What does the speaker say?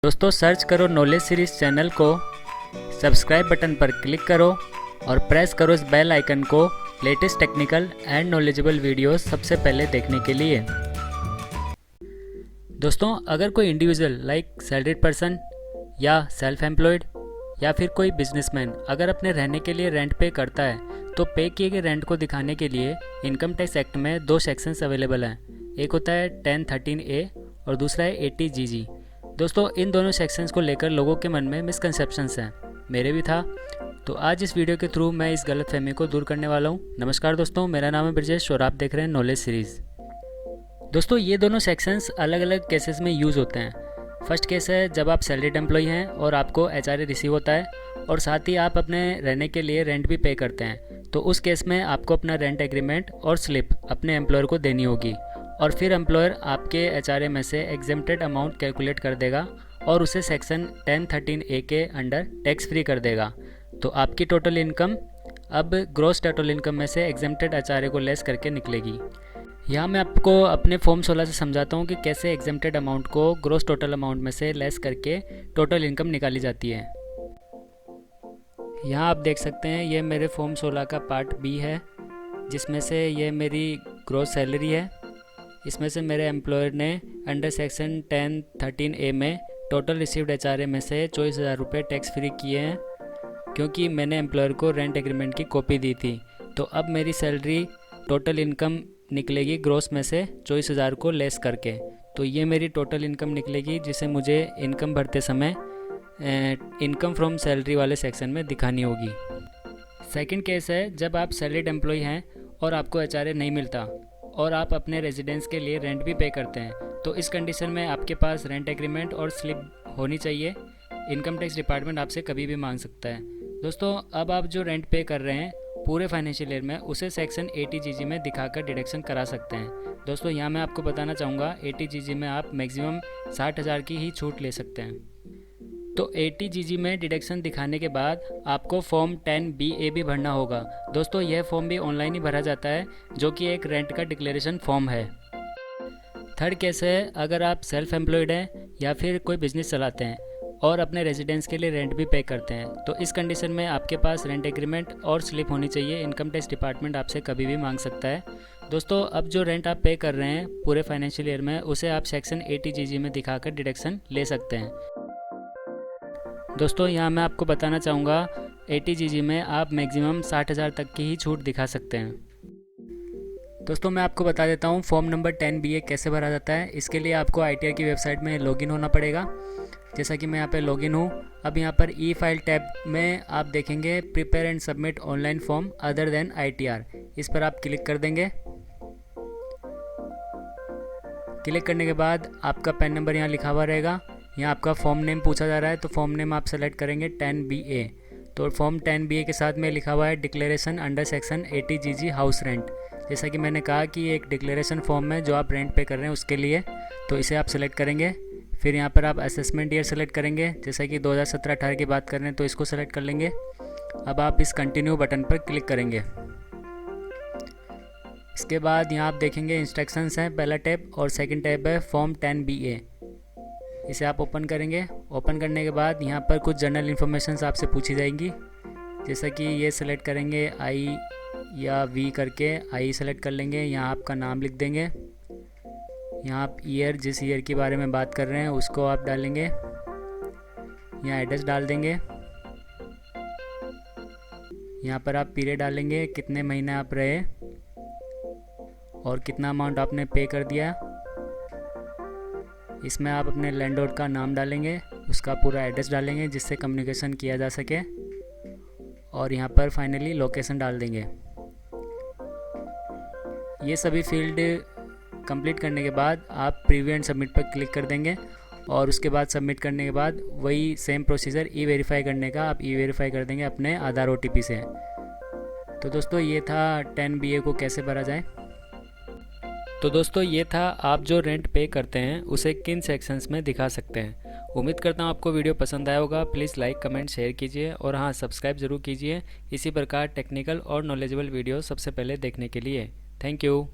दोस्तों सर्च करो knowledge series channel को, सब्सक्राइब बटन पर क्लिक करो और प्रेस करो इस बेल आइकन को latest technical and knowledgeable videos सबसे पहले देखने के लिए। दोस्तों अगर कोई इंडिविजुअल लाइक सैलरीड पर्सन या सेल्फ एम्प्लॉयड या फिर कोई बिजनेसमैन अगर अपने रहने के लिए रेंट पे करता है तो पे किए गए रेंट को दिखाने के लिए इनकम टैक्स एक्ट में दो सेक्शंस अवेलेबल हैं। एक होता है 1013A और दूसरा है 80GG। दोस्तों इन दोनों सेक्शंस को लेकर लोगों के मन में मिसकंसेप्शंस हैं, मेरे भी था। तो आज इस वीडियो के थ्रू मैं इस गलतफहमी को दूर करने वाला हूँ। नमस्कार दोस्तों, मेरा नाम है ब्रजेश और आप देख रहे हैं नॉलेज सीरीज़। दोस्तों ये दोनों सेक्शंस अलग अलग केसेस में यूज़ होते हैं। फर्स्ट केस है जब आप सैलरीड एम्प्लॉय हैं और आपको HRA रिसीव होता है और साथ ही आप अपने रहने के लिए रेंट भी पे करते हैं, तो उस केस में आपको अपना रेंट एग्रीमेंट और स्लिप अपने एम्प्लॉयर को देनी होगी और फिर एम्प्लॉयर आपके HRA में से एग्जेम्प्टेड अमाउंट कैलकुलेट कर देगा और उसे सेक्शन 1013A के अंडर टैक्स फ्री कर देगा। तो आपकी टोटल इनकम अब ग्रॉस टोटल इनकम में से एग्जेम्प्टेड HRA को लेस करके निकलेगी। यहाँ मैं आपको अपने फॉर्म 16 से समझाता हूँ कि कैसे एग्जेम्प्टेड अमाउंट को ग्रॉस टोटल अमाउंट में से लेस करके टोटल इनकम निकाली जाती है। यहाँ आप देख सकते हैं ये मेरे फॉर्म 16 का पार्ट B है, जिसमें से ये मेरी ग्रॉस सैलरी है। इसमें से मेरे एम्प्लॉयर ने अंडर सेक्शन 1013A में टोटल रिसीव्ड HRA में से 24,000 रुपये टैक्स फ्री किए हैं, क्योंकि मैंने एम्प्लॉयर को रेंट एग्रीमेंट की कॉपी दी थी। तो अब मेरी सैलरी टोटल इनकम निकलेगी ग्रॉस में से 24,000 को लेस करके। तो ये मेरी टोटल इनकम निकलेगी, जिसे मुझे इनकम भरते समय इनकम फ्रॉम सैलरी वाले सेक्शन में दिखानी होगी। सेकंड केस है जब आप सैलरीड एम्प्लॉय हैं और आपको HRA नहीं मिलता और आप अपने रेजिडेंस के लिए रेंट भी पे करते हैं, तो इस कंडीशन में आपके पास रेंट एग्रीमेंट और स्लिप होनी चाहिए। इनकम टैक्स डिपार्टमेंट आपसे कभी भी मांग सकता है। दोस्तों अब आप जो रेंट पे कर रहे हैं पूरे फाइनेंशियल ईयर में, उसे सेक्शन 80GG में दिखाकर डिडक्शन करा सकते हैं। दोस्तों यहाँ मैं आपको बताना चाहूँगा 80GG में आप मैक्सिमम 60,000 की ही छूट ले सकते हैं। तो 80GG में डिडक्शन दिखाने के बाद आपको फॉर्म 10BA भी भरना होगा। दोस्तों यह फॉर्म भी ऑनलाइन ही भरा जाता है, जो कि एक रेंट का डिक्लेरेशन फॉर्म है। थर्ड केस है अगर आप सेल्फ एम्प्लॉयड हैं या फिर कोई बिजनेस चलाते हैं और अपने रेजिडेंस के लिए रेंट भी पे करते हैं, तो इस कंडीशन में आपके पास रेंट एग्रीमेंट और स्लिप होनी चाहिए। इनकम टैक्स डिपार्टमेंट आपसे कभी भी मांग सकता है। दोस्तों अब जो रेंट आप पे कर रहे हैं पूरे फाइनेंशियल ईयर में, उसे आप सेक्शन 80GG में दिखाकर डिडक्शन ले सकते हैं। दोस्तों यहाँ मैं आपको बताना चाहूँगा 80GG में आप मैक्सिमम 60,000 तक की ही छूट दिखा सकते हैं। दोस्तों मैं आपको बता देता हूँ फॉर्म नंबर 10BA कैसे भरा जाता है। इसके लिए आपको ITR की वेबसाइट में लॉगिन होना पड़ेगा। जैसा कि मैं यहाँ पे लॉगिन हूँ। अब यहाँ पर ई फाइल टैब में आप देखेंगे prepare and submit online form other than ITR। इस पर आप क्लिक कर देंगे। क्लिक करने के बाद आपका पैन नंबर यहाँ लिखा हुआ रहेगा। यहाँ आपका फॉर्म नेम पूछा जा रहा है, तो फॉर्म नेम आप सेलेक्ट करेंगे 10BA। तो फॉर्म 10BA के साथ में लिखा हुआ है declaration under section 80GG house rent. जैसा कि मैंने कहा कि एक डिक्लेरेशन फॉर्म है जो आप रेंट पे कर रहे हैं उसके लिए, तो इसे आप सेलेक्ट करेंगे। फिर यहाँ पर आप असेसमेंट ईयर सेलेक्ट करेंगे। जैसा कि 2017-18 की बात कर रहे हैं तो इसको सेलेक्ट कर लेंगे। अब आप इस कंटिन्यू बटन पर क्लिक करेंगे। इसके बाद यहाँ आप देखेंगे इंस्ट्रक्शंस हैं, पहला टैब, और सेकंड टैब है फॉर्म 10BA। इसे आप ओपन करेंगे। ओपन करने के बाद यहाँ पर कुछ जनरल इन्फॉर्मेशन आपसे पूछी जाएंगी। जैसा कि ये सेलेक्ट करेंगे I या V करके, I सेलेक्ट कर लेंगे। यहाँ आपका नाम लिख देंगे। यहाँ आप ईयर, जिस ईयर के बारे में बात कर रहे हैं उसको आप डालेंगे। यहाँ एड्रेस डाल देंगे। यहाँ पर आप पीरियड डालेंगे, कितने महीने आप रहे और कितना अमाउंट आपने पे कर दिया। इसमें आप अपने लैंडलॉर्ड का नाम डालेंगे, उसका पूरा एड्रेस डालेंगे जिससे कम्युनिकेशन किया जा सके, और यहाँ पर फाइनली लोकेशन डाल देंगे। ये सभी फील्ड कंप्लीट करने के बाद आप प्रीव्यू एंड सबमिट पर क्लिक कर देंगे, और उसके बाद सबमिट करने के बाद वही सेम प्रोसीजर ई-वेरीफाई करने का आप ई-वेरीफाई कर देंगे अपने आधार OTP से। तो दोस्तों ये था 10BA को कैसे भरा जाए। तो दोस्तों ये था आप जो रेंट पे करते हैं उसे किन सेक्शंस में दिखा सकते हैं। उम्मीद करता हूँ आपको वीडियो पसंद आया होगा। प्लीज़ लाइक, कमेंट, शेयर कीजिए और हाँ सब्सक्राइब ज़रूर कीजिए इसी प्रकार टेक्निकल और नॉलेजेबल वीडियो सबसे पहले देखने के लिए। Thank you.